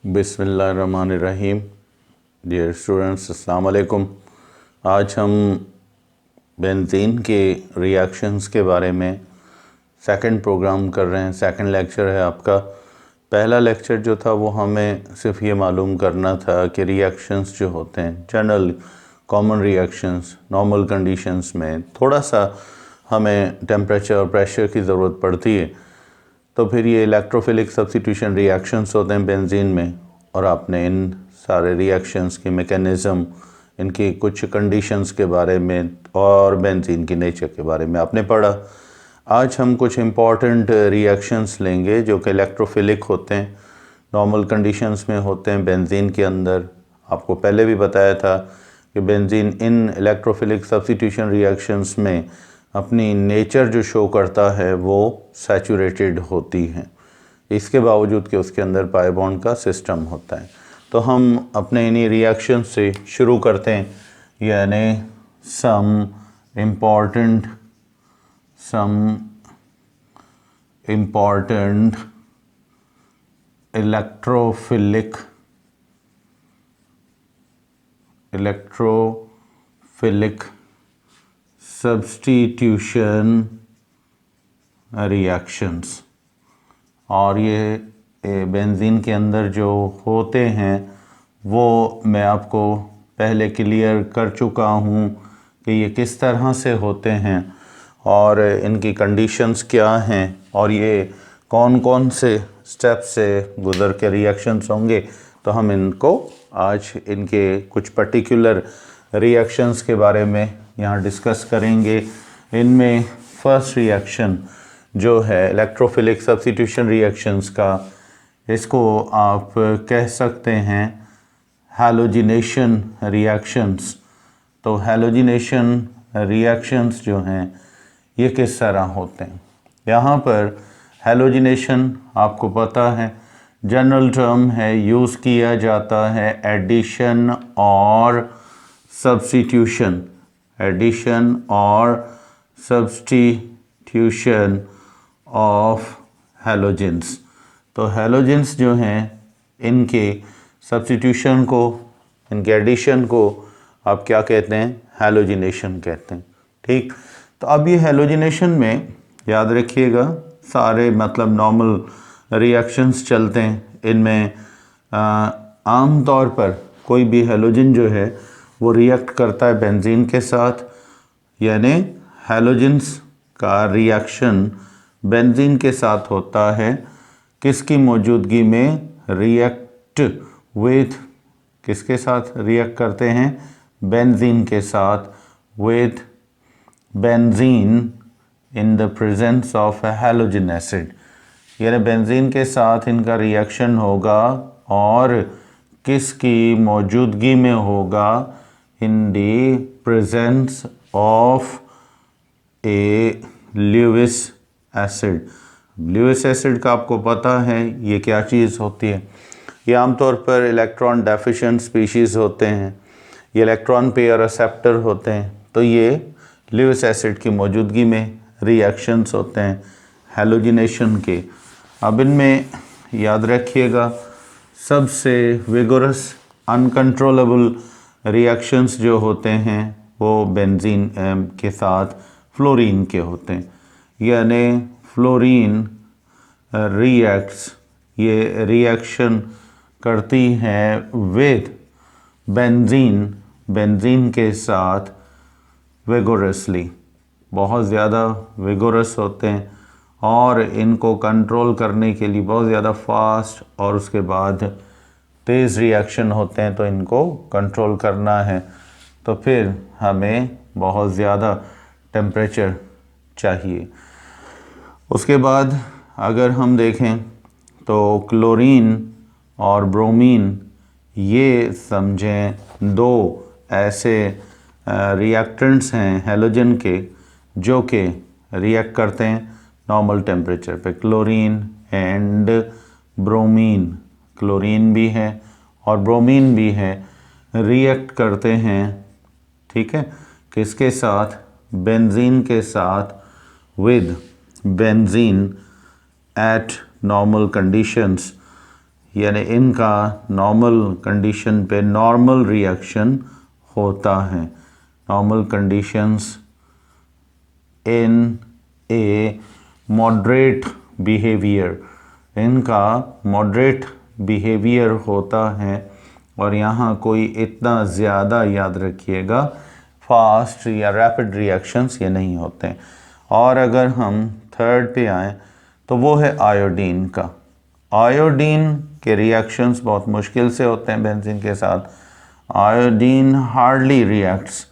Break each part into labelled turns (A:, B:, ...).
A: बिस्मिल्लाहिर्रहमानिर्रहीम। Dear students, अस्सलाम वालेकुम। आज हम बेंजीन के रिएक्शंस के बारे में सेकंड प्रोग्राम कर रहे हैं। सेकंड लेक्चर है आपका। पहला लेक्चर जो था वो हमें सिर्फ ये मालूम करना था कि रिएक्शंस जो होते हैं, general common reactions normal conditions में थोड़ा सा हमें टेम्परेचर और प्रेशर की ज़रूरत पड़ती है। तो फिर ये इलेक्ट्रोफिलिक सब्स्टिट्यूशन रिएक्शंस होते हैं बेंजीन में, और आपने इन सारे रिएक्शंस के मैकेनिज़्म, इनकी कुछ कंडीशंस के बारे में और बेंजीन की नेचर के बारे में आपने पढ़ा। आज हम कुछ इम्पॉर्टेंट रिएक्शंस लेंगे जो कि इलेक्ट्रोफिलिक होते हैं, नॉर्मल कंडीशंस में होते हैं बेंजीन के अंदर। आपको पहले भी बताया था कि benzene in electrophilic substitution reactions में अपनी नेचर जो शो करता है वो सैचुरेटेड होती है, इसके बावजूद कि उसके अंदर पाई बॉन्ड का सिस्टम होता है। तो हम अपने इन्हीं रिएक्शन से शुरू करते हैं, यानी some important electrophilic substitution reactions. और ये बेंजीन के अंदर जो होते हैं वो मैं आपको पहले क्लियर कर चुका हूँ कि ये किस तरह से होते हैं और इनकी कंडीशंस क्या हैं और ये कौन कौन से स्टेप से गुज़र के रिएक्शंस होंगे। तो हम इनको आज इनके कुछ पर्टिकुलर रिएक्शंस के बारे में यहाँ डिस्कस करेंगे। इनमें फर्स्ट रिएक्शन जो है इलेक्ट्रोफिलिक सब्स्टिट्यूशन रिएक्शंस का, इसको आप कह सकते हैं हैलोजिनेशन रिएक्शंस। तो हैलोजिनेशन रिएक्शंस जो हैं ये किस तरह होते हैं। यहाँ पर हैलोजिनेशन आपको पता है जनरल टर्म है, यूज़ किया जाता है एडिशन और सब्स्टिट्यूशन, एडिशन और सब्स्टिट्यूशन ऑफ हैलोजेंस। तो हैलोजेंस जो हैं इनके सब्स्टिट्यूशन को, इनके एडिशन को आप क्या कहते हैं, हैलोजिनेशन कहते हैं। ठीक, तो अब ये हैलोजिनेशन में याद रखिएगा सारे मतलब नॉर्मल रिएक्शंस चलते हैं। इनमें आम तौर पर कोई भी हैलोजन जो है वो रिएक्ट करता है बेंजीन के साथ, यानी हैलोजेंस का रिएक्शन बेंजीन के साथ होता है। किसकी मौजूदगी में, रिएक्ट विथ, किसके साथ रिएक्ट करते हैं, बेंजीन के साथ, with benzene in the presence of halogen acid. यानी बेंजीन के साथ इनका रिएक्शन होगा और किसकी मौजूदगी में होगा, in the presence of a Lewis acid. Lewis acid का आपको पता है ये क्या चीज़ होती है। ये आमतौर पर इलेक्ट्रॉन डेफिशिएंट स्पीशीज़ होते हैं, ये इलेक्ट्रॉन पेयर रिसेप्टर होते हैं। तो ये ल्यूविस एसिड की मौजूदगी में रिएक्शंस होते हैं हैलोजिनेशन के। अब इनमें याद रखिएगा सबसे विगोरस अनकंट्रोलेबल रिएक्शंस जो होते हैं वो बेंजीन के साथ फ्लोरीन के होते हैं। यानी फ्लोरीन रिएक्ट्स, ये रिएक्शन करती हैं विद बेंजीन, बेंजीन के साथ विगोरसली, बहुत ज़्यादा विगोरस होते हैं और इनको कंट्रोल करने के लिए बहुत ज़्यादा फास्ट और उसके बाद तेज़ रिएक्शन होते हैं। तो इनको कंट्रोल करना है तो फिर हमें बहुत ज़्यादा टेम्परेचर चाहिए। उसके बाद अगर हम देखें तो क्लोरीन और ब्रोमीन, ये समझें दो ऐसे रिएक्टेंट्स हैं हैलोजन के जो कि रिएक्ट करते हैं नॉर्मल टेम्परेचर पे। क्लोरीन एंड ब्रोमीन, क्लोरीन भी है और ब्रोमीन भी है, रिएक्ट करते हैं, ठीक है, किसके साथ, बेंजीन के साथ, with benzene eight normal conditions. यानी इनका नॉर्मल कंडीशन पे नॉर्मल रिएक्शन होता है। नॉर्मल कंडीशंस इन ए मॉडरेट बिहेवियर, इनका मॉडरेट बिहेवियर होता है और यहाँ कोई इतना ज़्यादा, याद रखिएगा, फास्ट या रैपिड रिएक्शंस ये नहीं होते हैं। और अगर हम थर्ड पे आएँ तो वो है आयोडीन का। आयोडीन के रिएक्शंस बहुत मुश्किल से होते हैं बेंजीन के साथ। आयोडीन हार्डली रिएक्ट्स,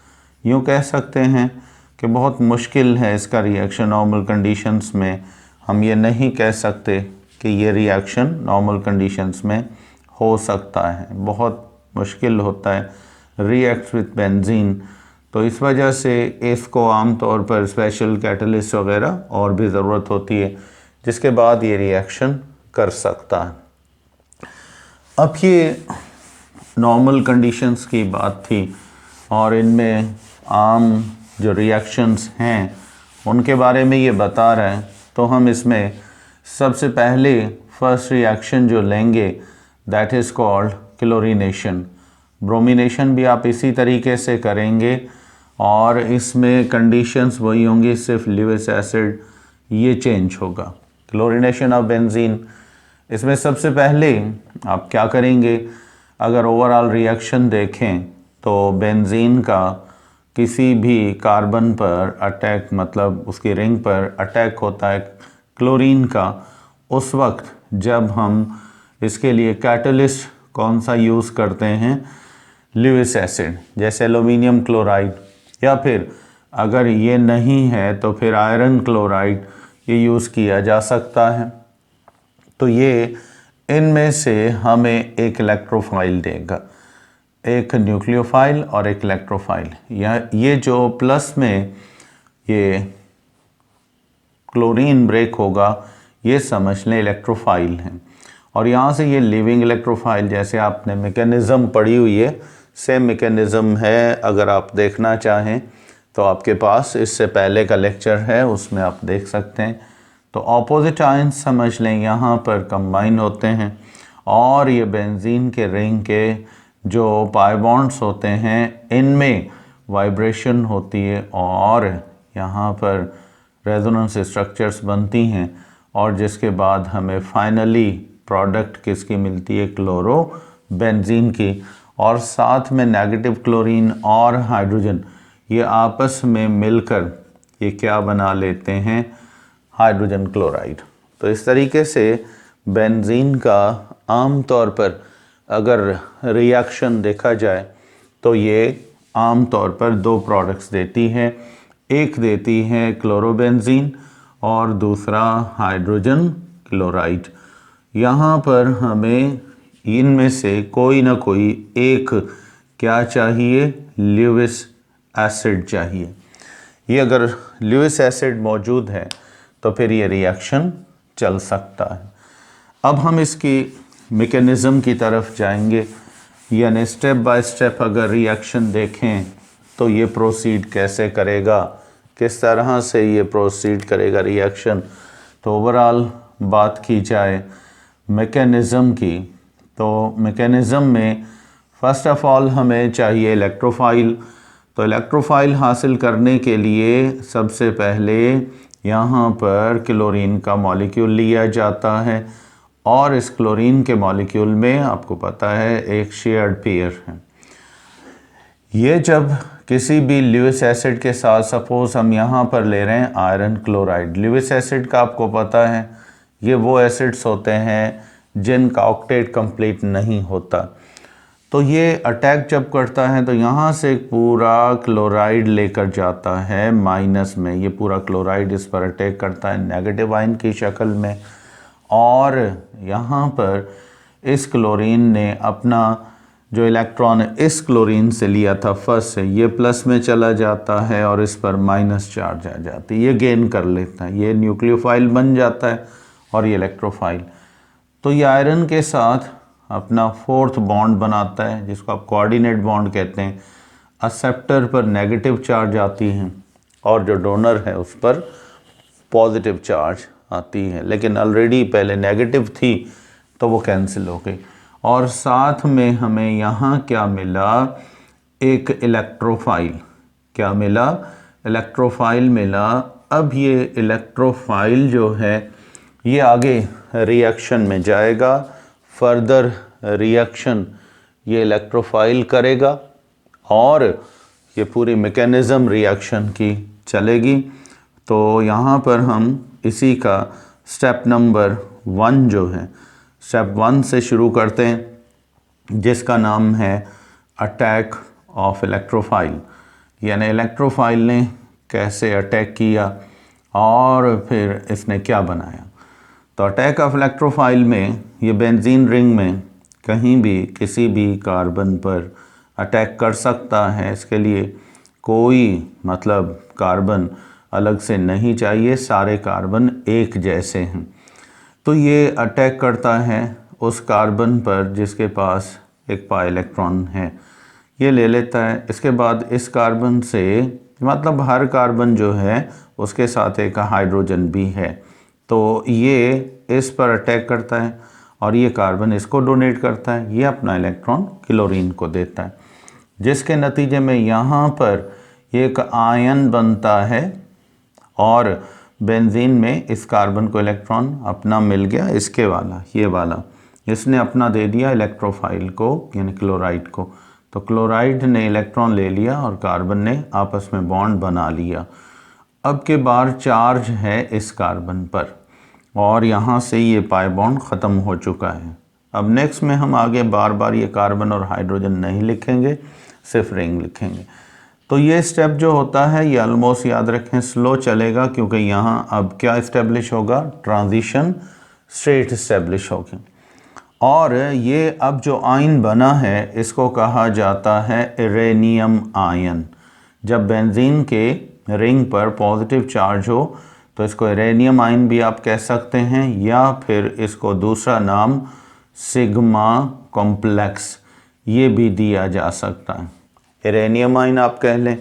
A: यूँ कह सकते हैं कि बहुत मुश्किल है इसका रिएक्शन नॉर्मल कंडीशंस में। हम ये नहीं कह सकते कि ये रिएक्शन नॉर्मल कंडीशंस में हो सकता है, बहुत मुश्किल होता है रिएक्ट विथ बेंजीन। तो इस वजह से इसको आमतौर पर स्पेशल कैटलिस्ट वगैरह और भी ज़रूरत होती है जिसके बाद ये रिएक्शन कर सकता है। अब ये नॉर्मल कंडीशंस की बात थी और इनमें आम जो रिएक्शंस हैं उनके बारे में ये बता रहे हैं। तो हम इसमें सबसे पहले फर्स्ट रिएक्शन जो लेंगे that is called chlorination. Bromination भी आप इसी तरीके से करेंगे और इसमें कंडीशंस वही होंगी, सिर्फ लिविस एसिड ये चेंज होगा। क्लोरीनेशन ऑफ बेंजीन, इसमें सबसे पहले आप क्या करेंगे, अगर ओवरऑल रिएक्शन देखें तो बेंजीन का किसी भी कार्बन पर अटैक, मतलब उसकी रिंग पर अटैक होता है क्लोरीन का, उस वक्त जब हम इसके लिए कैटलिस्ट कौन सा यूज़ करते हैं, लिविस एसिड, जैसे एल्युमिनियम क्लोराइड, या फिर अगर ये नहीं है तो फिर आयरन क्लोराइड ये यूज़ किया जा सकता है। तो ये इनमें से हमें एक इलेक्ट्रोफाइल देगा, एक न्यूक्लियोफाइल और एक इलेक्ट्रोफाइल। ये जो प्लस में ये क्लोरीन ब्रेक होगा ये समझ लें इलेक्ट्रोफाइल है, और यहाँ से ये लिविंग इलेक्ट्रोफाइल, जैसे आपने मैकेनिज़्म पढ़ी हुई है सेम मैकेनिज़्म है। अगर आप देखना चाहें तो आपके पास इससे पहले का लेक्चर है, उसमें आप देख सकते हैं। तो ऑपोजिट आयंस समझ लें यहाँ पर कंबाइन होते हैं और ये बेंजीन के रिंग के जो पाई बॉन्ड्स होते हैं इनमें वाइब्रेशन होती है और यहाँ पर रेजोनेंस स्ट्रक्चर्स बनती हैं, और जिसके बाद हमें फाइनली प्रोडक्ट किसकी मिलती है, क्लोरो बेंजीन की। और साथ में नेगेटिव क्लोरीन और हाइड्रोजन ये आपस में मिलकर ये क्या बना लेते हैं, हाइड्रोजन क्लोराइड। तो इस तरीके से बेंजीन का आम तौर पर अगर रिएक्शन देखा जाए तो ये आम तौर पर दो प्रोडक्ट्स देती है, एक देती है क्लोरोबेंजीन और दूसरा हाइड्रोजन क्लोराइड। यहाँ पर हमें इनमें से कोई ना कोई एक क्या चाहिए, लिविस एसिड चाहिए। ये अगर लिविस एसिड मौजूद है तो फिर ये रिएक्शन चल सकता है। अब हम इसकी मैकेनिज़्म की तरफ जाएंगे, यानी स्टेप बाय स्टेप अगर रिएक्शन देखें तो ये प्रोसीड कैसे करेगा, किस तरह से ये प्रोसीड करेगा रिएक्शन। तो ओवरऑल बात की जाए मैकेनिज़्म की, तो मैकेनिज़्म में फ़र्स्ट ऑफ़ ऑल हमें चाहिए इलेक्ट्रोफाइल। तो इलेक्ट्रोफाइल हासिल करने के लिए सबसे पहले यहाँ पर क्लोरीन का मॉलिक्यूल लिया जाता है और इस क्लोरीन के मॉलिक्यूल में आपको पता है एक शेयर्ड पेयर है। ये जब किसी भी लिविस एसिड के साथ, सपोज़ हम यहाँ पर ले रहे हैं आयरन क्लोराइड, लिविस एसिड का आपको पता है ये वो एसिड्स होते हैं जिनका ऑक्टेट कंप्लीट नहीं होता। तो ये अटैक जब करता है तो यहाँ से पूरा क्लोराइड लेकर जाता है माइनस में, ये पूरा क्लोराइड इस पर अटैक करता है नेगेटिव आयन की शक्ल में, और यहाँ पर इस क्लोरीन ने अपना जो इलेक्ट्रॉन इस क्लोरीन से लिया था फर्स्ट से, ये प्लस में चला जाता है और इस पर माइनस चार्ज आ जाती है, ये गेन कर लेता है, ये न्यूक्लियोफाइल बन जाता है और ये इलेक्ट्रोफाइल। तो ये आयरन के साथ अपना फोर्थ बॉन्ड बनाता है जिसको आप कोऑर्डिनेट बॉन्ड कहते हैं। एक्सेप्टर पर नेगेटिव चार्ज आती हैं और जो डोनर है उस पर पॉजिटिव चार्ज आती है, लेकिन ऑलरेडी पहले नेगेटिव थी तो वो कैंसिल हो गई। और साथ में हमें यहाँ क्या मिला, एक इलेक्ट्रोफाइल। क्या मिला, इलेक्ट्रोफाइल मिला। अब ये इलेक्ट्रोफाइल जो है ये आगे रिएक्शन में जाएगा, फर्दर रिएक्शन ये इलेक्ट्रोफाइल करेगा और ये पूरी मैकेनिज़्म रिएक्शन की चलेगी। तो यहाँ पर हम इसी का स्टेप नंबर 1 जो है, स्टेप 1 से शुरू करते हैं, जिसका नाम है अटैक ऑफ इलेक्ट्रोफाइल। यानी इलेक्ट्रोफाइल ने कैसे अटैक किया और फिर इसने क्या बनाया। तो अटैक ऑफ इलेक्ट्रोफाइल में ये बेंजीन रिंग में कहीं भी किसी भी कार्बन पर अटैक कर सकता है। इसके लिए कोई मतलब कार्बन अलग से नहीं चाहिए, सारे कार्बन एक जैसे हैं। तो ये अटैक करता है उस कार्बन पर जिसके पास एक पाई इलेक्ट्रॉन है, ये ले लेता है। इसके बाद इस कार्बन से मतलब हर कार्बन जो है उसके साथ एक हाइड्रोजन भी है, तो ये इस पर अटैक करता है और ये कार्बन इसको डोनेट करता है, ये अपना इलेक्ट्रॉन क्लोरीन को देता है, जिसके नतीजे में यहाँ पर एक आयन बनता है और बेंजीन में इस कार्बन को इलेक्ट्रॉन अपना मिल गया, इसके वाला ये वाला इसने अपना दे दिया इलेक्ट्रोफाइल को यानी क्लोराइड को। तो क्लोराइड ने इलेक्ट्रॉन ले लिया और कार्बन ने आपस में बॉन्ड बना लिया। अब के बार चार्ज है इस कार्बन पर और यहाँ से ये पाई बॉन्ड ख़त्म हो चुका है। अब नेक्स्ट में हम आगे बार बार ये कार्बन और हाइड्रोजन नहीं लिखेंगे, सिर्फ रिंग लिखेंगे। तो ये स्टेप जो होता है ये ऑलमोस्ट याद रखें स्लो चलेगा, क्योंकि यहाँ अब क्या इस्टेब्लिश होगा, ट्रांजिशन स्टेट इस्टेब्लिश होगी। और ये अब जो आयन बना है इसको कहा जाता है इरेनियम आयन। जब बेंजीन के रिंग पर पॉजिटिव चार्ज हो तो इसको इरेनियम आयन भी आप कह सकते हैं, या फिर इसको दूसरा नाम सिग्मा कॉम्प्लेक्स ये भी दिया जा सकता है। इरेनियम आयन आप कह लें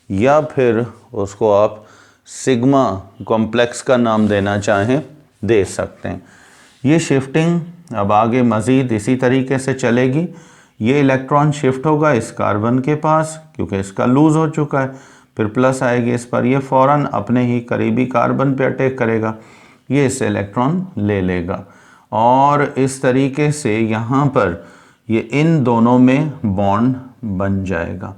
A: या फिर उसको आप सिग्मा कॉम्प्लेक्स का नाम देना चाहें दे सकते हैं। ये शिफ्टिंग अब आगे मज़ीद इसी तरीके से चलेगी। ये इलेक्ट्रॉन शिफ्ट होगा इस कार्बन के पास क्योंकि इसका लूज़ हो चुका है, फिर प्लस आएगी इस पर, ये फ़ौरन अपने ही करीबी कार्बन पे अटैक करेगा, ये इससे इलेक्ट्रॉन ले लेगा और इस तरीके से यहाँ पर ये इन दोनों में बॉन्ड बन जाएगा।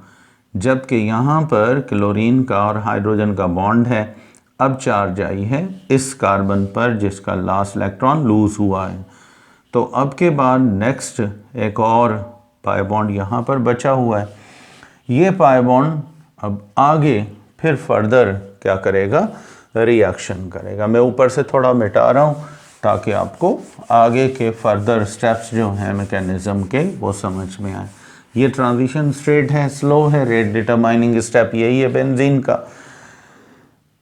A: जबकि यहाँ पर क्लोरीन का और हाइड्रोजन का बॉन्ड है। अब चार्ज आई है इस कार्बन पर जिसका लास्ट इलेक्ट्रॉन लूज़ हुआ है। तो अब के बाद नेक्स्ट एक और पाई बॉन्ड यहाँ पर बचा हुआ है। ये पाई बॉन्ड अब आगे फिर फर्दर क्या करेगा, रिएक्शन करेगा। मैं ऊपर से थोड़ा मिटा रहा हूँ ताकि आपको आगे के फर्दर स्टेप्स जो हैं मैकेनिज़्म के वो समझ में आए। ये ट्रांजिशन स्टेट है, स्लो है, रेट डिटरमाइनिंग स्टेप यही है बेंजीन का।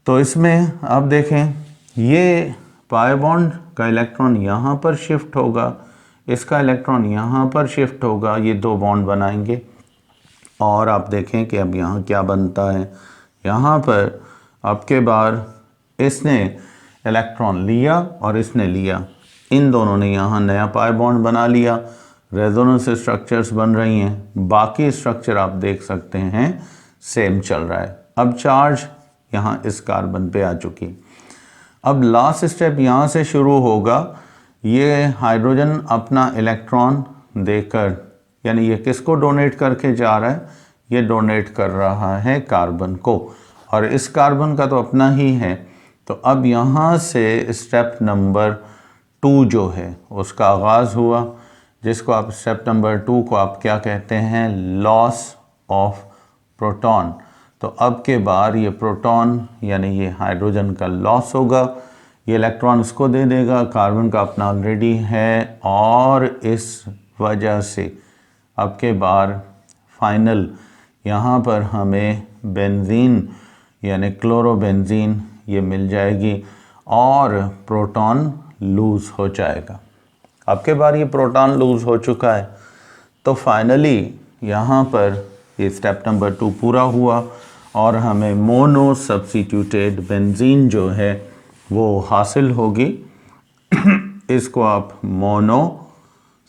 A: तो इसमें आप देखें ये पाई बॉन्ड का इलेक्ट्रॉन यहाँ पर शिफ्ट होगा, इसका इलेक्ट्रॉन यहाँ पर शिफ्ट होगा, ये दो बॉन्ड बनाएंगे और आप देखें कि अब यहाँ क्या बनता है। यहाँ पर आपके बार इसने इलेक्ट्रॉन लिया और इसने लिया, इन दोनों ने यहाँ नया पाई बॉन्ड बना लिया, रेजोनेंस स्ट्रक्चर्स बन रही हैं। बाकी स्ट्रक्चर आप देख सकते हैं सेम चल रहा है। अब चार्ज यहाँ इस कार्बन पे आ चुकी। अब लास्ट स्टेप यहाँ से शुरू होगा। ये हाइड्रोजन अपना इलेक्ट्रॉन देकर, यानी ये किसको डोनेट करके जा रहा है, ये डोनेट कर रहा है कार्बन को, और इस कार्बन का तो अपना ही है। तो अब यहाँ से स्टेप नंबर 2 जो है उसका आगाज़ हुआ, जिसको आप स्टेप नंबर 2 को आप क्या कहते हैं, लॉस ऑफ प्रोटॉन। तो अब के बार ये प्रोटॉन यानी ये हाइड्रोजन का लॉस होगा, ये इलेक्ट्रॉन इसको दे देगा, कार्बन का अपना ऑलरेडी है, और इस वजह से अब के बार फाइनल यहाँ पर हमें बेंजीन यानी क्लोरोबेंजीन ये मिल जाएगी और प्रोटॉन लूज़ हो जाएगा। अब के बार ये प्रोटॉन लूज़ हो चुका है। तो फाइनली यहाँ पर ये स्टेप नंबर 2 पूरा हुआ और हमें मोनो सब्स्टिट्यूटेड बेंजीन जो है वो हासिल होगी। इसको आप मोनो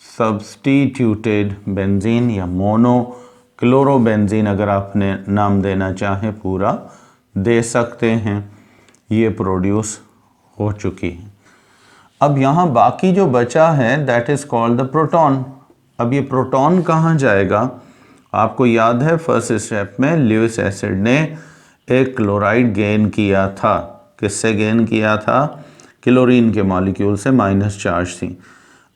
A: सब्स्टिट्यूटेड बेंजीन या मोनोक्लोरोबेंजीन अगर आपने नाम देना चाहें पूरा दे सकते हैं, ये प्रोड्यूस हो चुकी है। अब यहाँ बाकी जो बचा है that is called the proton. अब ये प्रोटॉन कहाँ जाएगा? आपको याद है फर्स्ट स्टेप में ल्यूइस एसिड ने एक क्लोराइड गेन किया था। किससे गेन किया था? क्लोरीन के मॉलिक्यूल से, माइनस चार्ज थी।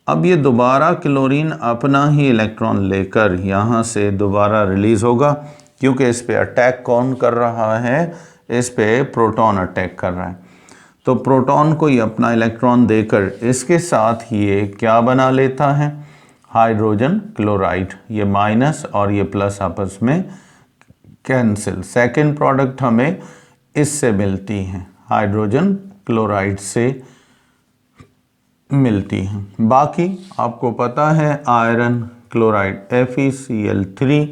A: अब ये दोबारा क्लोरीन अपना ही इलेक्ट्रॉन लेकर यहाँ से दोबारा रिलीज़ होगा, क्योंकि इस पे अटैक कौन कर रहा है? इस पे प्रोटॉन अटैक कर रहा है। तो प्रोटॉन को ये अपना इलेक्ट्रॉन देकर इसके साथ ये क्या बना लेता है? Hydrogen chloride. ये माइनस और ये प्लस आपस में कैंसिल। सेकेंड प्रोडक्ट हमें इससे मिलती है, हाइड्रोजन क्लोराइड से मिलती हैं। बाकी आपको पता है आयरन क्लोराइड FeCl3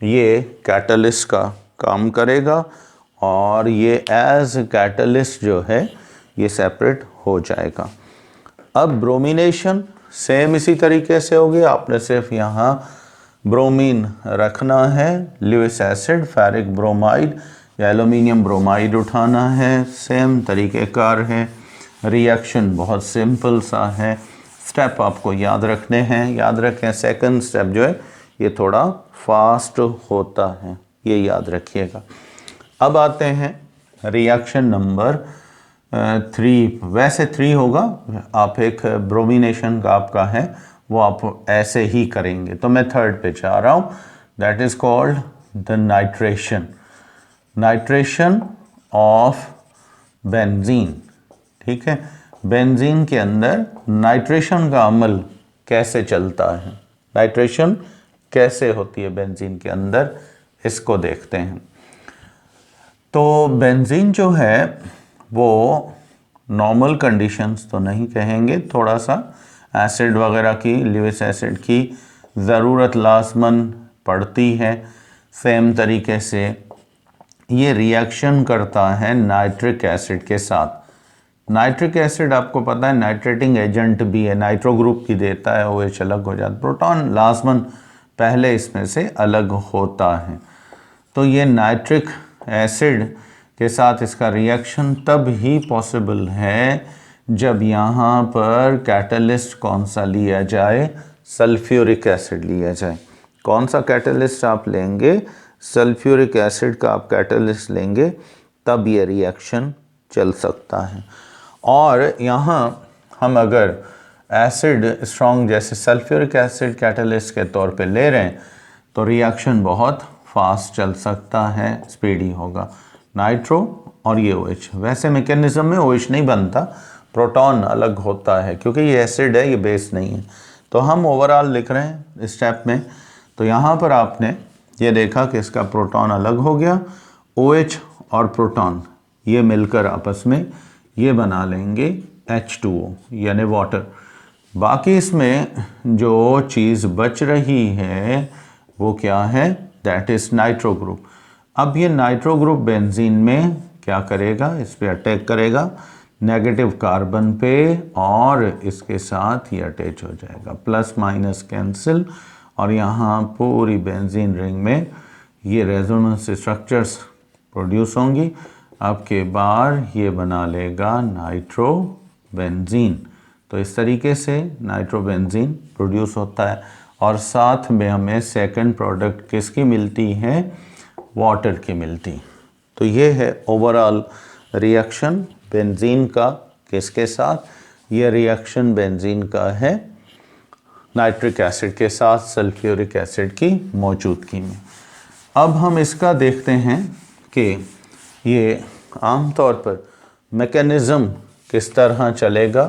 A: ये कैटलिस्ट का काम करेगा और ये एज कैटलिस्ट जो है ये सेपरेट हो जाएगा। अब ब्रोमिनेशन सेम इसी तरीके से होगी। आपने सिर्फ यहाँ ब्रोमीन रखना है, ल्यूइस एसिड, फेरिक ब्रोमाइड या एल्यूमिनियम ब्रोमाइड उठाना है। सेम तरीक़ेकार है। रिएक्शन बहुत सिंपल सा है। स्टेप आपको याद रखने हैं, याद रखें। सेकंड स्टेप जो है ये थोड़ा फास्ट होता है, ये याद रखिएगा। अब आते हैं रिएक्शन नंबर 3। वैसे 3 होगा, आप एक ब्रोमिनेशन का आपका है वो आप ऐसे ही करेंगे। तो मैं थर्ड पे जा रहा हूँ, that is called the nitration. Nitration of benzene. ठीक है, बेंजीन के अंदर नाइट्रेशन का अमल कैसे चलता है, नाइट्रेशन कैसे होती है बेंजीन के अंदर, इसको देखते हैं। तो बेंजीन जो है वो नॉर्मल कंडीशंस तो नहीं कहेंगे, थोड़ा सा एसिड वगैरह की, ल्यूइस एसिड की ज़रूरत लाजमन पड़ती है। सेम तरीके से ये रिएक्शन करता है नाइट्रिक एसिड के साथ। नाइट्रिक एसिड आपको पता है नाइट्रेटिंग एजेंट भी है, नाइट्रो ग्रुप की देता है, OH अलग हो जाता है, प्रोटॉन लाजमन पहले इसमें से अलग होता है। तो ये नाइट्रिक एसिड के साथ इसका रिएक्शन तब ही पॉसिबल है जब यहाँ पर कैटलिस्ट कौन सा लिया जाए? सल्फ्यूरिक एसिड लिया जाए। कौन सा कैटलिस्ट आप लेंगे? सल्फ्यूरिक एसिड का आप कैटलिस्ट लेंगे, तब ये रिएक्शन चल सकता है। और यहाँ हम अगर एसिड स्ट्रॉन्ग जैसे सल्फ्यूरिक एसिड कैटलिस्ट के तौर पे ले रहे हैं तो रिएक्शन बहुत फास्ट चल सकता है, स्पीडी होगा। नाइट्रो और ये OH, वैसे मैकेनिज्म में OH नहीं बनता, प्रोटॉन अलग होता है क्योंकि ये एसिड है, ये बेस नहीं है। तो हम ओवरऑल लिख रहे हैं इस स्टेप में। तो यहाँ पर आपने ये देखा कि इसका प्रोटॉन अलग हो गया, OH और प्रोटॉन ये मिलकर आपस में ये बना लेंगे H2O यानी वाटर। बाकी इसमें जो चीज़ बच रही है वो क्या है? That is nitro group. अब ये नाइट्रो ग्रुप बेंजीन में क्या करेगा? इस पे अटैक करेगा नेगेटिव कार्बन पे और इसके साथ ये अटैच हो जाएगा, प्लस माइनस कैंसिल। और यहाँ पूरी बेंजीन रिंग में ये रेजोनेंस स्ट्रक्चर्स प्रोड्यूस होंगी। आपके बाद ये बना लेगा नाइट्रो बेंजीन। तो इस तरीके से नाइट्रो बेंजीन प्रोड्यूस होता है और साथ में हमें सेकंड प्रोडक्ट किसकी मिलती है? वाटर की मिलती। तो ये है ओवरऑल रिएक्शन बेंजीन का किसके साथ? ये रिएक्शन बेंजीन का है नाइट्रिक एसिड के साथ सल्फ्यूरिक एसिड की मौजूदगी में। अब हम इसका देखते हैं कि ये आमतौर पर मैकेनिज़्म किस तरह चलेगा,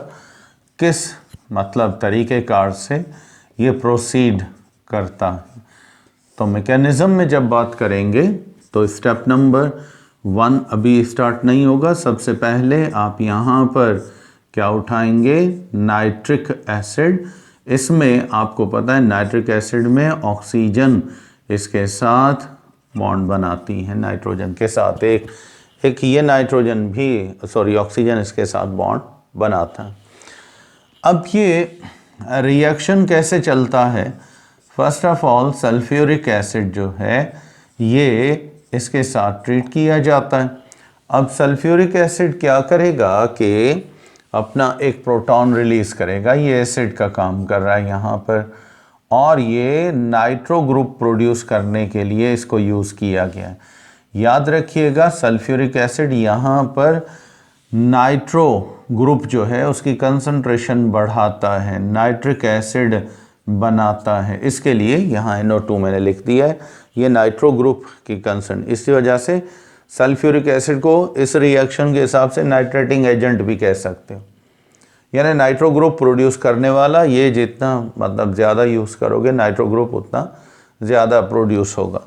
A: किस मतलब तरीक़ेकार से ये प्रोसीड करता है। तो मैकेनिज़्म में जब बात करेंगे तो स्टेप नंबर 1 अभी स्टार्ट नहीं होगा। सबसे पहले आप यहाँ पर क्या उठाएंगे? Nitric acid. इसमें आपको पता है नाइट्रिक एसिड में ऑक्सीजन इसके साथ बॉन्ड बनाती है नाइट्रोजन के साथ, एक ये नाइट्रोजन भी ऑक्सीजन इसके साथ बॉन्ड बनाता है। अब ये रिएक्शन कैसे चलता है, first of all sulphuric acid जो है ये इसके साथ ट्रीट किया जाता है। अब सल्फ्यूरिक एसिड क्या करेगा कि अपना एक प्रोटॉन रिलीज़ करेगा, ये एसिड का काम कर रहा है यहाँ पर, और ये नाइट्रो ग्रुप प्रोड्यूस करने के लिए इसको यूज़ किया गया है। याद रखिएगा सल्फ्यूरिक एसिड यहाँ पर नाइट्रो ग्रुप जो है उसकी कंसंट्रेशन बढ़ाता है, नाइट्रिक एसिड बनाता है, इसके लिए यहाँ NO2 मैंने लिख दिया है, ये नाइट्रो ग्रुप की कंसंट, इसी वजह से सल्फ्यूरिक एसिड को इस रिएक्शन के हिसाब से नाइट्रेटिंग एजेंट भी कह सकते हो, यानी नाइट्रो ग्रुप प्रोड्यूस करने वाला, ये जितना मतलब ज़्यादा यूज़ करोगे नाइट्रो ग्रुप उतना ज़्यादा प्रोड्यूस होगा।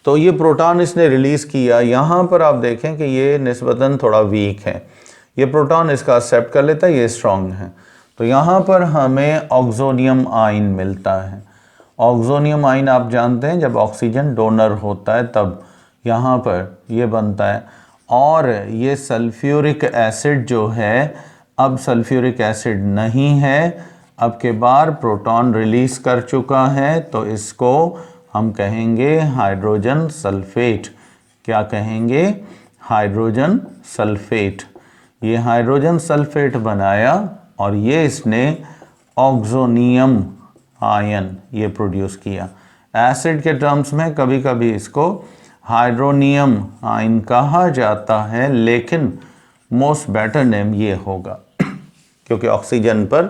A: तो ये प्रोटॉन इसने रिलीज़ किया, यहाँ पर आप देखें कि ये निस्बतन थोड़ा वीक है, ये प्रोटॉन इसका एक्सेप्ट कर लेता है, ये स्ट्रॉन्ग है, तो यहाँ पर हमें ऑक्सोनियम आयन मिलता है। ऑक्सोनियम आयन आप जानते हैं जब ऑक्सीजन डोनर होता है तब यहाँ पर ये बनता है, और ये सल्फ्यूरिक एसिड जो है, अब सल्फ्यूरिक एसिड नहीं है, अब के बार प्रोटॉन रिलीज़ कर चुका है, तो इसको हम कहेंगे हाइड्रोजन सल्फेट। क्या कहेंगे? Hydrogen sulphate. ये हाइड्रोजन सल्फेट बनाया और ये इसने ऑक्सोनियम आयन ये प्रोड्यूस किया। एसिड के टर्म्स में कभी कभी इसको हाइड्रोनियम आयन कहा जाता है, लेकिन मोस्ट बेटर नेम ये होगा क्योंकि ऑक्सीजन पर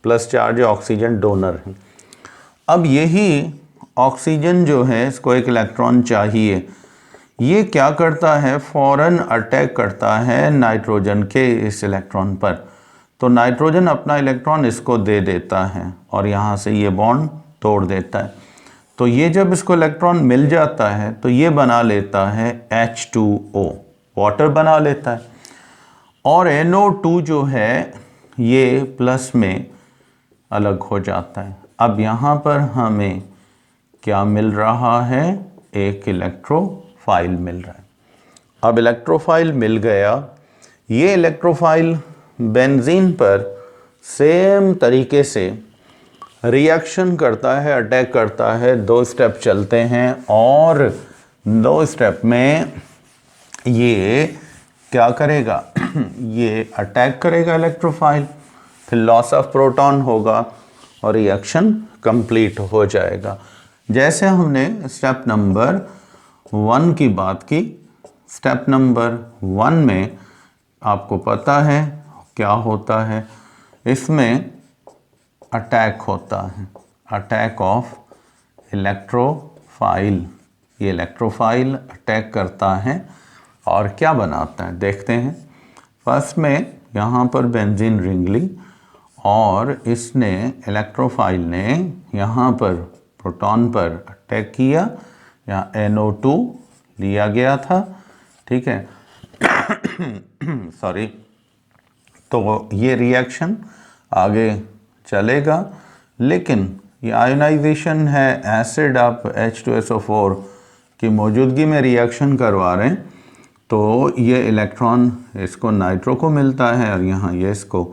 A: प्लस चार्ज है, ऑक्सीजन डोनर है। अब यही ऑक्सीजन जो है इसको एक इलेक्ट्रॉन चाहिए, ये क्या करता है, फौरन अटैक करता है नाइट्रोजन के इस इलेक्ट्रॉन पर, तो नाइट्रोजन अपना इलेक्ट्रॉन इसको दे देता है और यहाँ से ये बॉन्ड तोड़ देता है। तो ये जब इसको इलेक्ट्रॉन मिल जाता है तो ये बना लेता है H2O, वाटर बना लेता है, और NO2 जो है ये प्लस में अलग हो जाता है। अब यहाँ पर हमें क्या मिल रहा है, एक इलेक्ट्रोफाइल मिल रहा है। अब इलेक्ट्रोफाइल मिल गया, ये इलेक्ट्रोफाइल बेंजीन पर सेम तरीके से रिएक्शन करता है, अटैक करता है, 2 स्टेप चलते हैं और 2 स्टेप में ये क्या करेगा ये अटैक करेगा इलेक्ट्रोफाइल, फिर लॉस ऑफ प्रोटॉन होगा और रिएक्शन कंप्लीट हो जाएगा। जैसे हमने स्टेप नंबर 1 की बात की, स्टेप नंबर 1 में आपको पता है क्या होता है, इसमें अटैक होता है, अटैक ऑफ इलेक्ट्रोफाइल। ये इलेक्ट्रोफाइल अटैक करता है और क्या बनाता है देखते हैं। फर्स्ट में यहाँ पर बेंजीन रिंग ली और इसने इलेक्ट्रोफाइल ने यहाँ पर प्रोटॉन पर अटैक किया, यहाँ NO2 लिया गया था, ठीक है सॉरी। तो ये रिएक्शन आगे चलेगा, लेकिन ये आयोनाइजेशन है, एसिड आप H2SO4 की मौजूदगी में रिएक्शन करवा रहे हैं, तो ये इलेक्ट्रॉन इसको नाइट्रो को मिलता है और यहाँ ये इसको,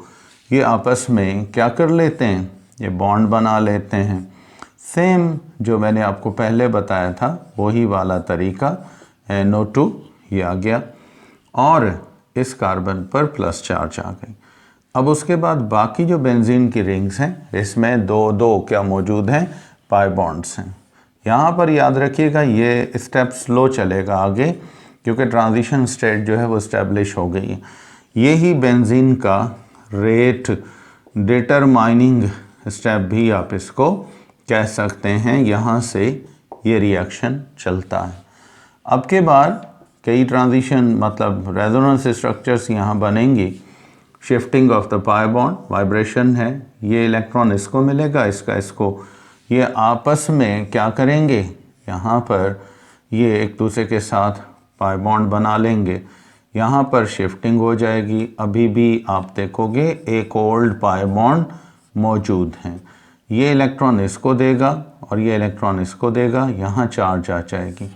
A: ये आपस में क्या कर लेते हैं, ये बॉन्ड बना लेते हैं। सेम जो मैंने आपको पहले बताया था वही वाला तरीका, NO2 ये आ गया और इस कार्बन पर प्लस चार्ज आ गई। अब उसके बाद बाकी जो बेंजीन की रिंग्स हैं इसमें दो क्या मौजूद हैं, पाई बॉन्ड्स हैं। यहाँ पर याद रखिएगा ये स्टेप स्लो चलेगा आगे क्योंकि ट्रांजिशन स्टेट जो है वो इस्टेब्लिश हो गई है। यही बेंजीन का रेट डिटरमाइनिंग स्टेप भी आप इसको कह सकते हैं, यहाँ से ये रिएक्शन चलता है। अब के बाद कई ट्रांजिशन मतलब रेजोनेंस स्ट्रक्चर्स यहाँ बनेंगी, shifting of the pi bond, vibration है, ये इलेक्ट्रॉन इसको मिलेगा, इसका इसको, ये आपस में क्या करेंगे, यहाँ पर ये एक दूसरे के साथ पाई बॉन्ड बना लेंगे, यहाँ पर शिफ्टिंग हो जाएगी। अभी भी आप देखोगे एक ओल्ड पाई बॉन्ड मौजूद हैं, ये इलेक्ट्रॉन इसको देगा और ये इलेक्ट्रॉन इसको देगा, यहाँ चार्ज आ जाएगी।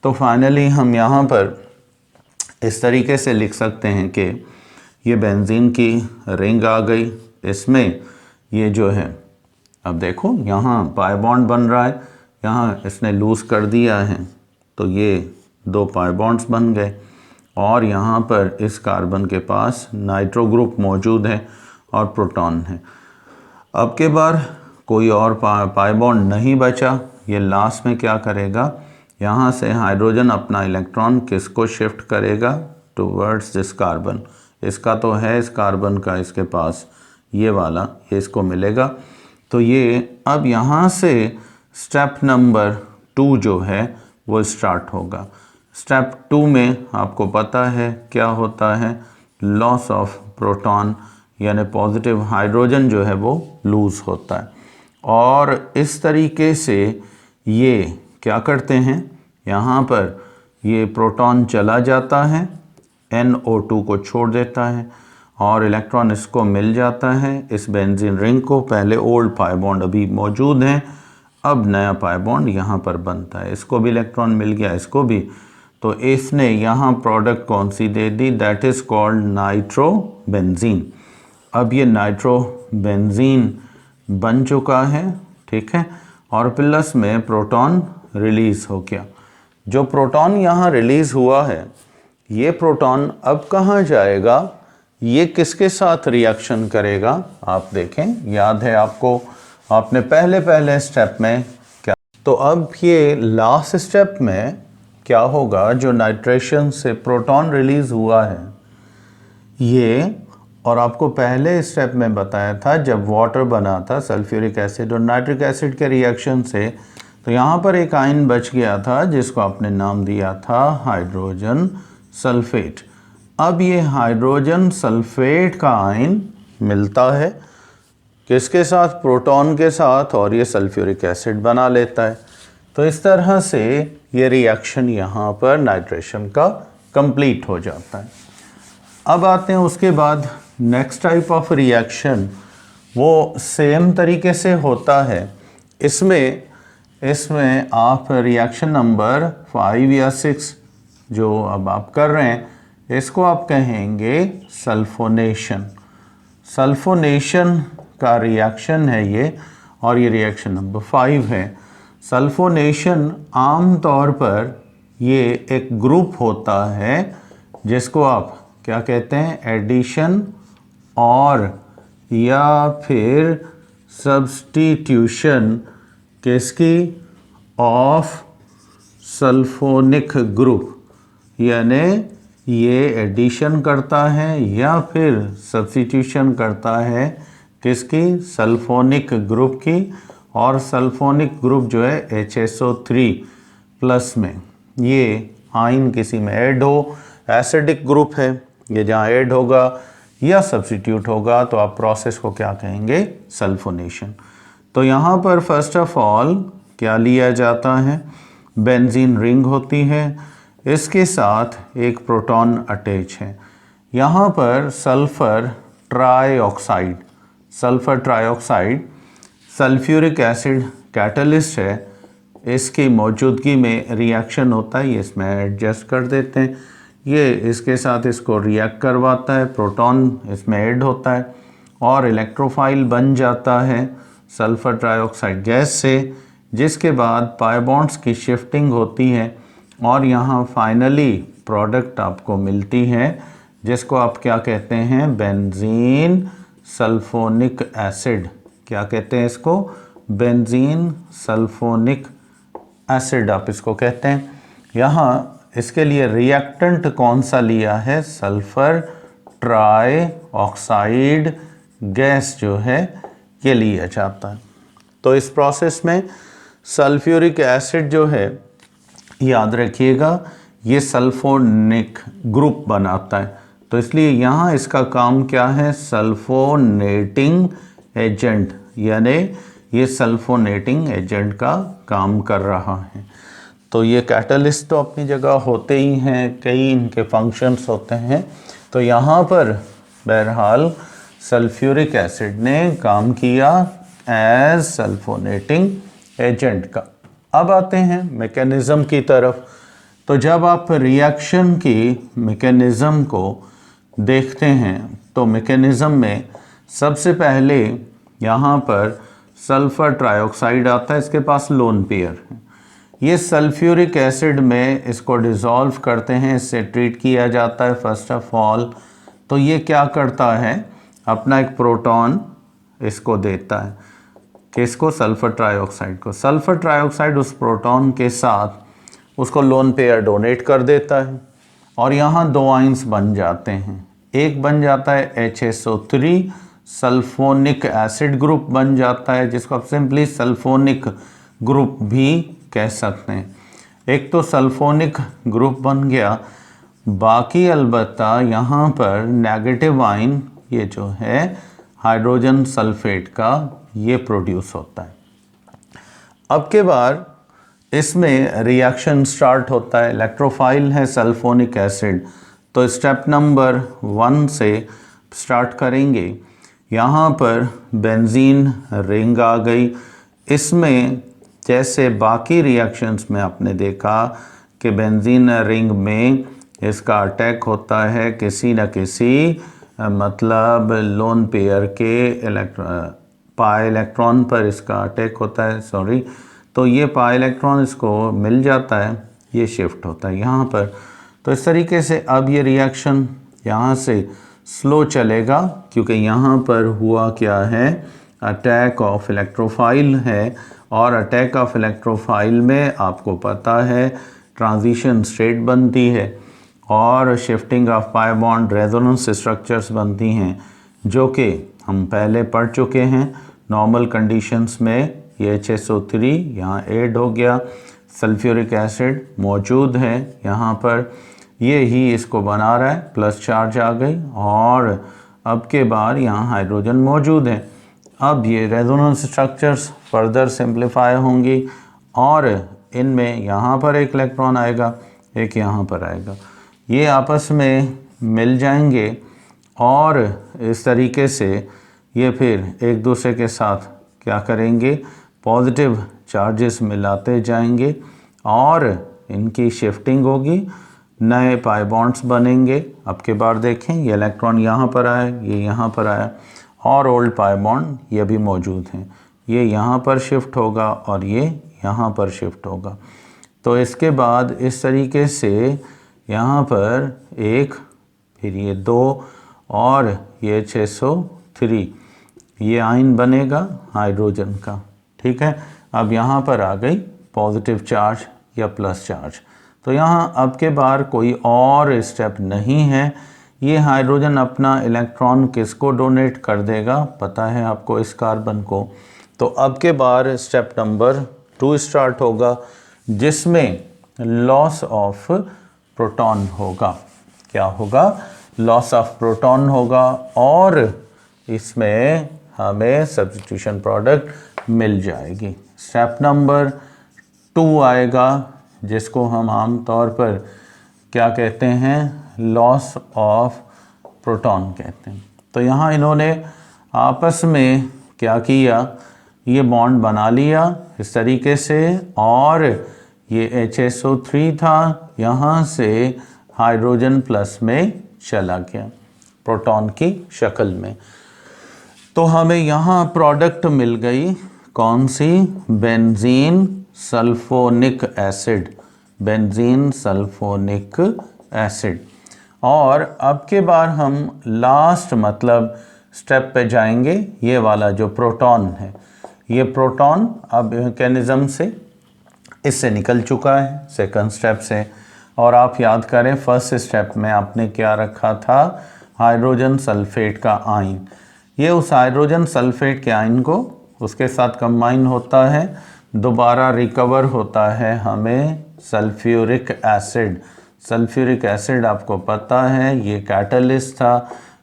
A: तो फाइनली हम यहाँ पर इस तरीके से लिख सकते हैं कि ये बेंजीन की रिंग आ गई, इसमें ये जो है, अब देखो यहाँ पाई बॉन्ड बन रहा है, यहाँ इसने लूज़ कर दिया है तो ये 2 पाई बॉन्ड्स बन गए और यहाँ पर इस कार्बन के पास नाइट्रो ग्रुप मौजूद है और प्रोटॉन है। अब के बार कोई और पाई बॉन्ड नहीं बचा, ये लास्ट में क्या करेगा, यहाँ से हाइड्रोजन अपना इलेक्ट्रॉन किसको शिफ्ट करेगा, टूवर्ड्स दिस कार्बन। इसका तो है इस कार्बन का इसके पास ये वाला, ये इसको मिलेगा। तो ये अब यहाँ से स्टेप नंबर 2 जो है वो स्टार्ट होगा। स्टेप 2 में आपको पता है क्या होता है, लॉस ऑफ प्रोटॉन, यानी पॉजिटिव हाइड्रोजन जो है वो लूज़ होता है। और इस तरीके से ये क्या करते हैं, यहाँ पर ये प्रोटॉन चला जाता है, NO2 को छोड़ देता है और इलेक्ट्रॉन इसको मिल जाता है इस बेंजीन रिंग को। पहले ओल्ड पाई बॉन्ड अभी मौजूद हैं, अब नया पाई बॉन्ड यहाँ पर बनता है, इसको भी इलेक्ट्रॉन मिल गया, इसको भी। तो इसने यहाँ प्रोडक्ट कौन सी दे दी, that is called nitro benzene. अब ये नाइट्रो बेंजीन बन चुका है, ठीक है, और प्लस में प्रोटॉन रिलीज़ हो गया। जो प्रोटॉन यहाँ रिलीज़ हुआ है, ये प्रोटॉन अब कहाँ जाएगा, ये किसके साथ रिएक्शन करेगा, आप देखें, याद है आपको, आपने पहले स्टेप में क्या, तो अब ये लास्ट स्टेप में क्या होगा, जो नाइट्रेशन से प्रोटॉन रिलीज़ हुआ है ये, और आपको पहले स्टेप में बताया था जब वाटर बना था सल्फ्यूरिक एसिड और नाइट्रिक एसिड के रिएक्शन से, तो यहाँ पर एक आयन बच गया था जिसको आपने नाम दिया था हाइड्रोजन सल्फेट। अब ये हाइड्रोजन सल्फेट का आयन मिलता है किसके साथ, प्रोटॉन के साथ, और ये सल्फ्यूरिक एसिड बना लेता है। तो इस तरह से ये रिएक्शन यहाँ पर नाइट्रेशन का कंप्लीट हो जाता है। अब आते हैं उसके बाद नेक्स्ट टाइप ऑफ रिएक्शन, वो सेम तरीके से होता है। इसमें आप रिएक्शन नंबर 5 या 6 जो अब आप कर रहे हैं, इसको आप कहेंगे सल्फोनेशन। सल्फोनेशन का रिएक्शन है ये, और ये रिएक्शन नंबर 5 है। सल्फोनेशन आम तौर पर ये एक ग्रुप होता है जिसको आप क्या कहते हैं, एडिशन और या फिर सब्स्टिट्यूशन किसकी, ऑफ सल्फोनिक ग्रुप, यानी ये एडिशन करता है या फिर सब्स्टिट्यूशन करता है किसकी, सल्फोनिक ग्रुप की। और सल्फोनिक ग्रुप जो है HSO3 प्लस में, ये आयन किसी में ऐड हो, एसिडिक ग्रुप है, ये जहाँ ऐड होगा या सब्स्टिट्यूट होगा तो आप प्रोसेस को क्या कहेंगे, सल्फोनेशन। तो यहाँ पर फर्स्ट ऑफ ऑल क्या लिया जाता है, बेंजीन रिंग होती है, इसके साथ एक प्रोटॉन अटैच है। यहाँ पर sulphur trioxide sulphuric acid catalyst है, इसकी मौजूदगी में रिएक्शन होता है, ये इसमें एडजस्ट कर देते हैं, ये इसके साथ इसको रिएक्ट करवाता है, प्रोटॉन इसमें ऐड होता है और इलेक्ट्रोफाइल बन जाता है सल्फ़र ट्राइऑक्साइड गैस से, जिसके बाद पाई बॉन्ड्स की शिफ्टिंग होती है और यहाँ फाइनली प्रोडक्ट आपको मिलती है जिसको आप क्या कहते हैं, बेंजीन सल्फोनिक एसिड। क्या कहते हैं इसको, बेंजीन सल्फोनिक एसिड आप इसको कहते हैं। यहाँ इसके लिए रिएक्टेंट कौन सा लिया है, सल्फ़र ट्राइऑक्साइड गैस जो है ये लिया जाता है। तो इस प्रोसेस में सल्फ्यूरिक एसिड जो है, याद रखिएगा, ये सल्फोनिक ग्रुप बनाता है, तो इसलिए यहाँ इसका काम क्या है, सल्फोनेटिंग एजेंट, यानी ये सल्फोनेटिंग एजेंट का काम कर रहा है। तो ये कैटलिस्ट तो अपनी जगह होते ही हैं, कई इनके फंक्शंस होते हैं। तो यहाँ पर बहरहाल सल्फ्यूरिक एसिड ने काम किया एज सल्फोनेटिंग एजेंट का। अब आते हैं मैकेनिज़्म की तरफ। तो जब आप रिएक्शन की मैकेनिज़्म को देखते हैं तो मैकेनिज़्म में सबसे पहले यहाँ पर सल्फ़र ट्राइऑक्साइड आता है, इसके पास लोन पेयर है। ये सल्फ्यूरिक एसिड में इसको डिज़ोल्व करते हैं, इससे ट्रीट किया जाता है फर्स्ट ऑफ ऑल। तो ये क्या करता है, अपना एक प्रोटॉन इसको देता है, किसको, सल्फ़र ट्राइऑक्साइड को। सल्फ़र ट्राइऑक्साइड उस प्रोटॉन के साथ उसको लोन पेयर डोनेट कर देता है और यहाँ दो आइंस बन जाते हैं। एक बन जाता है HSO3 सल्फोनिक एसिड ग्रुप बन जाता है, जिसको आप सिंपली सल्फोनिक ग्रुप भी कह सकते हैं। एक तो सल्फोनिक ग्रुप बन गया, बाकी अलबत्ता यहाँ पर नेगेटिव आयन ये जो है हाइड्रोजन सल्फेट का ये प्रोड्यूस होता है। अब के बाद इसमें रिएक्शन स्टार्ट होता है, इलेक्ट्रोफाइल है सल्फोनिक एसिड, तो स्टेप नंबर 1 से स्टार्ट करेंगे। यहाँ पर बेंजीन रिंग आ गई। इसमें जैसे बाकी रिएक्शंस में आपने देखा कि बेंजीन रिंग में इसका अटैक होता है किसी न किसी मतलब लोन पेयर के पाई इलेक्ट्रॉन पर इसका अटैक होता है, सॉरी। तो ये पाई इलेक्ट्रॉन इसको मिल जाता है, ये शिफ्ट होता है यहाँ पर। तो इस तरीके से अब ये रिएक्शन यहाँ से स्लो चलेगा, क्योंकि यहाँ पर हुआ क्या है, अटैक ऑफ इलेक्ट्रोफाइल है। और अटैक ऑफ इलेक्ट्रोफाइल में आपको पता है ट्रांजिशन स्टेट बनती है और shifting of pi bond resonance structures बनती हैं, जो कि हम पहले पढ़ चुके हैं। नॉर्मल कंडीशंस में ये HSO3 यहाँ ऐड हो गया, सल्फ्यूरिक एसिड मौजूद है यहाँ पर, ये ही इसको बना रहा है, प्लस चार्ज आ गई और अब के बाद यहाँ हाइड्रोजन मौजूद है। अब ये रेजोनेंस स्ट्रक्चर्स फर्दर सिंप्लीफाई होंगी और इनमें यहाँ पर एक इलेक्ट्रॉन आएगा, एक यहाँ पर आएगा, ये आपस में मिल जाएंगे और इस तरीके से ये फिर एक दूसरे के साथ क्या करेंगे, पॉजिटिव चार्जेस मिलाते जाएंगे और इनकी शिफ्टिंग होगी, नए पाई बॉन्ड्स बनेंगे। अब के बार देखें, ये इलेक्ट्रॉन यहाँ पर आया, ये यहाँ पर आया और ओल्ड पाई बॉन्ड ये भी मौजूद हैं, ये यहाँ पर शिफ्ट होगा और ये यहाँ पर शिफ्ट होगा। तो इसके बाद इस तरीके से यहाँ पर एक, फिर ये 2 और ये HSO3 ये आयन बनेगा हाइड्रोजन का, ठीक है। अब यहाँ पर आ गई पॉजिटिव चार्ज या प्लस चार्ज। तो यहाँ अब के बार कोई और स्टेप नहीं है, ये हाइड्रोजन अपना इलेक्ट्रॉन किसको डोनेट कर देगा, पता है आपको, इस कार्बन को। तो अब के बार स्टेप नंबर 2 स्टार्ट होगा, जिसमें लॉस ऑफ प्रोटॉन होगा। क्या होगा, लॉस ऑफ प्रोटॉन होगा और इसमें हमें सब्स्टिट्यूशन प्रोडक्ट मिल जाएगी। स्टेप नंबर 2 आएगा, जिसको हम आम तौर पर क्या कहते हैं, लॉस ऑफ प्रोटॉन कहते हैं। तो यहाँ इन्होंने आपस में क्या किया, ये बॉन्ड बना लिया इस तरीके से और ये HSO3 था, यहाँ से हाइड्रोजन प्लस में चला गया प्रोटॉन की शक्ल में। तो हमें यहाँ प्रोडक्ट मिल गई, कौन सी, benzene sulphonic acid, benzene sulphonic acid. और अब के बार हम लास्ट मतलब स्टेप पे जाएंगे, ये वाला जो प्रोटॉन है, ये प्रोटॉन अब मैकेनिज़्म से इससे निकल चुका है सेकंड स्टेप से। और आप याद करें फर्स्ट स्टेप में आपने क्या रखा था, हाइड्रोजन सल्फेट का आयन। ये उस हाइड्रोजन सल्फेट के आयन को उसके साथ कंबाइन होता है, दोबारा रिकवर होता है हमें सल्फ्यूरिक एसिड। सल्फ्यूरिक एसिड आपको पता है ये कैटलिस्ट था,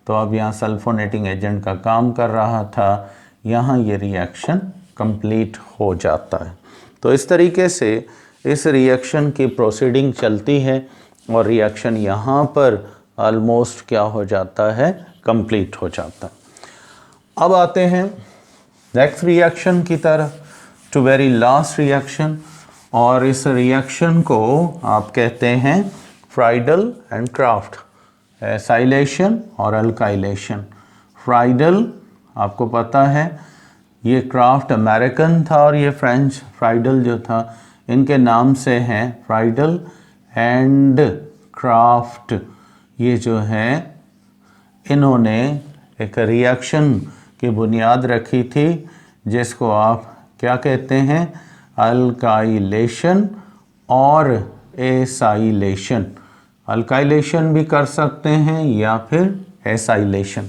A: तो अब यहाँ सल्फोनेटिंग एजेंट का काम कर रहा था, यहाँ ये रिएक्शन कंप्लीट हो जाता है। तो इस तरीके से इस रिएक्शन की प्रोसीडिंग चलती है और रिएक्शन यहाँ पर ऑलमोस्ट क्या हो जाता है, कंप्लीट हो जाता है। अब आते हैं नेक्स्ट रिएक्शन की तरफ, टू वेरी लास्ट रिएक्शन, और इस रिएक्शन को आप कहते हैं फ्राइडल एंड क्राफ्ट, एसाइलेशन और अल्काइलेशन। फ्राइडल आपको पता है ये क्राफ्ट अमेरिकन था और ये फ्रेंच फ्राइडल जो था इनके नाम से हैं, फ्राइडल एंड क्राफ्ट। ये जो है इन्होंने एक रिएक्शन की बुनियाद रखी थी जिसको आप क्या कहते हैं, अल्काइलेशन और एसाइलेशन। अल्काइलेशन भी कर सकते हैं या फिर एसाइलेशन।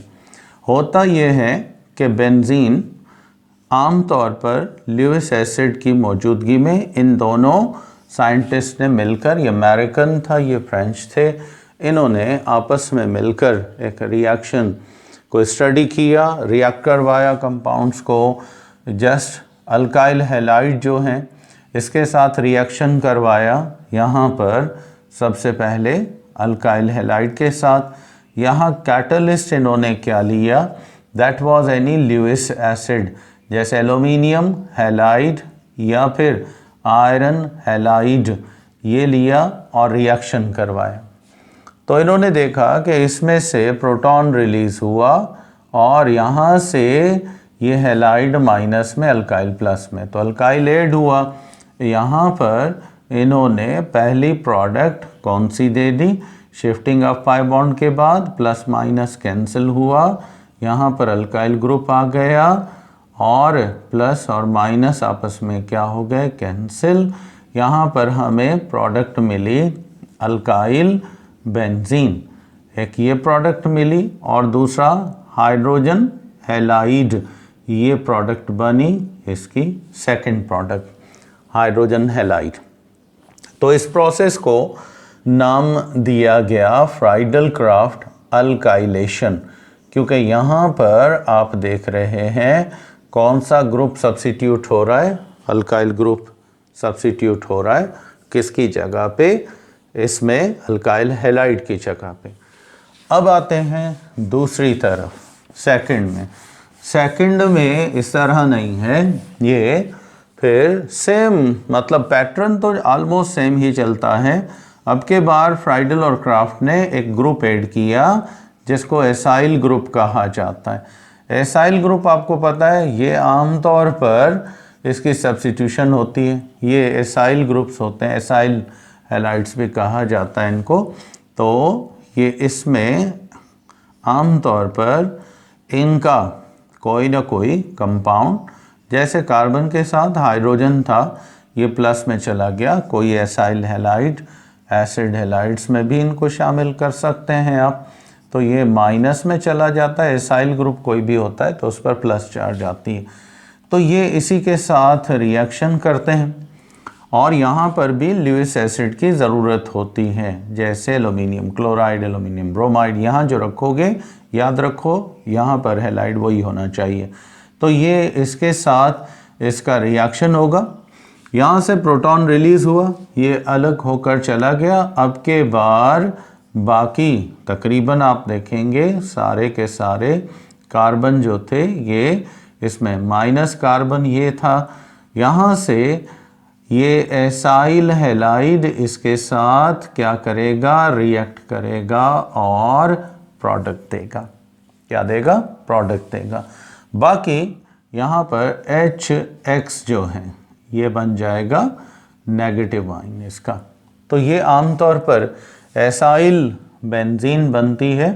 A: होता यह है कि बेंजीन आमतौर पर ल्यूइस एसिड की मौजूदगी में इन दोनों साइंटिस्ट ने मिलकर, ये अमेरिकन था ये फ्रेंच थे, इन्होंने आपस में मिलकर एक रिएक्शन को स्टडी किया, रिएक्ट करवाया कंपाउंड्स को। जस्ट अल्काइल हैलाइड जो हैं इसके साथ रिएक्शन करवाया। यहाँ पर सबसे पहले अल्काइल हैलाइड के साथ यहाँ कैटलिस्ट इन्होंने क्या लिया, that was any Lewis acid, जैसे एल्यूमिनियम हैलाइड या फिर आयरन हैलाइड, ये लिया और रिएक्शन करवाया। तो इन्होंने देखा कि इसमें से प्रोटॉन रिलीज़ हुआ और यहाँ से ये हैलाइड माइनस में, अल्काइल प्लस में, तो अल्काइल ऐड हुआ। यहाँ पर इन्होंने पहली प्रोडक्ट कौन सी दे दी, शिफ्टिंग ऑफ पाई बॉन्ड के बाद प्लस माइनस कैंसिल हुआ, यहाँ पर अल्काइल ग्रुप आ गया और प्लस और माइनस आपस में क्या हो गए, कैंसिल। यहाँ पर हमें प्रोडक्ट मिली अल्काइल बेंजीन, एक ये प्रोडक्ट मिली और दूसरा हाइड्रोजन हैलाइड, ये प्रोडक्ट बनी इसकी सेकंड प्रोडक्ट हाइड्रोजन हैलाइड। तो इस प्रोसेस को नाम दिया गया फ्राइडल क्राफ्ट अल्काइलेशन, क्योंकि यहाँ पर आप देख रहे हैं कौन सा ग्रुप सब्स्टिट्यूट हो रहा है, अल्काइल ग्रुप सब्स्टिट्यूट हो रहा है किसकी जगह पे, इसमें अल्काइल हैलाइड की जगह पे। अब आते हैं दूसरी तरफ, सेकंड में। सेकंड में इस तरह नहीं है, ये फिर सेम, मतलब पैटर्न तो ऑलमोस्ट सेम ही चलता है। अब के बार फ्राइडल और क्राफ्ट ने एक ग्रुप ऐड किया जिसको एसाइल ग्रुप कहा जाता है। एसाइल ग्रुप आपको पता है ये आमतौर पर इसकी सब्स्टिट्यूशन होती है, ये एसाइल ग्रुप्स होते हैं, एसाइल हैलाइड्स भी कहा जाता है इनको। तो ये इसमें आमतौर पर इनका कोई ना कोई कंपाउंड, जैसे कार्बन के साथ हाइड्रोजन था ये प्लस में चला गया, कोई एसाइल हैलाइड, एसिड हैलाइड्स में भी इनको शामिल कर सकते हैं आप, तो ये माइनस में चला जाता है। एसाइल ग्रुप कोई भी होता है तो उस पर प्लस चार्ज आती है, तो ये इसी के साथ रिएक्शन करते हैं और यहाँ पर भी ल्यूइस एसिड की ज़रूरत होती है, जैसे एल्यूमिनियम क्लोराइड, एल्यूमिनियम ब्रोमाइड, यहाँ जो रखोगे याद रखो यहाँ पर हैलाइड वही होना चाहिए। तो ये इसके साथ इसका रिएक्शन होगा, यहाँ से प्रोटॉन रिलीज़ हुआ, ये अलग होकर चला गया। अब के बार बाकी तकरीबन आप देखेंगे सारे के सारे कार्बन जो थे ये इसमें माइनस कार्बन ये था, यहाँ से ये एसाइल हैलाइड इसके साथ क्या करेगा, रिएक्ट करेगा और प्रोडक्ट देगा। क्या देगा, प्रोडक्ट देगा। बाकी यहाँ पर HX जो है ये बन जाएगा नेगेटिव आयन इसका। तो ये आमतौर पर एसाइल बेंजीन बनती है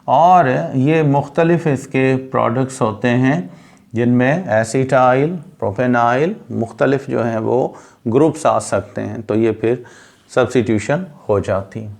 A: और ये मुख्तलिफ इसके प्रोडक्ट्स होते हैं जिनमें एसीटाइल, प्रोपेनाइल, मुख्तलिफ जो हैं वो ग्रुप्स आ सकते हैं, तो ये फिर सब्स्टिट्यूशन हो जाती है।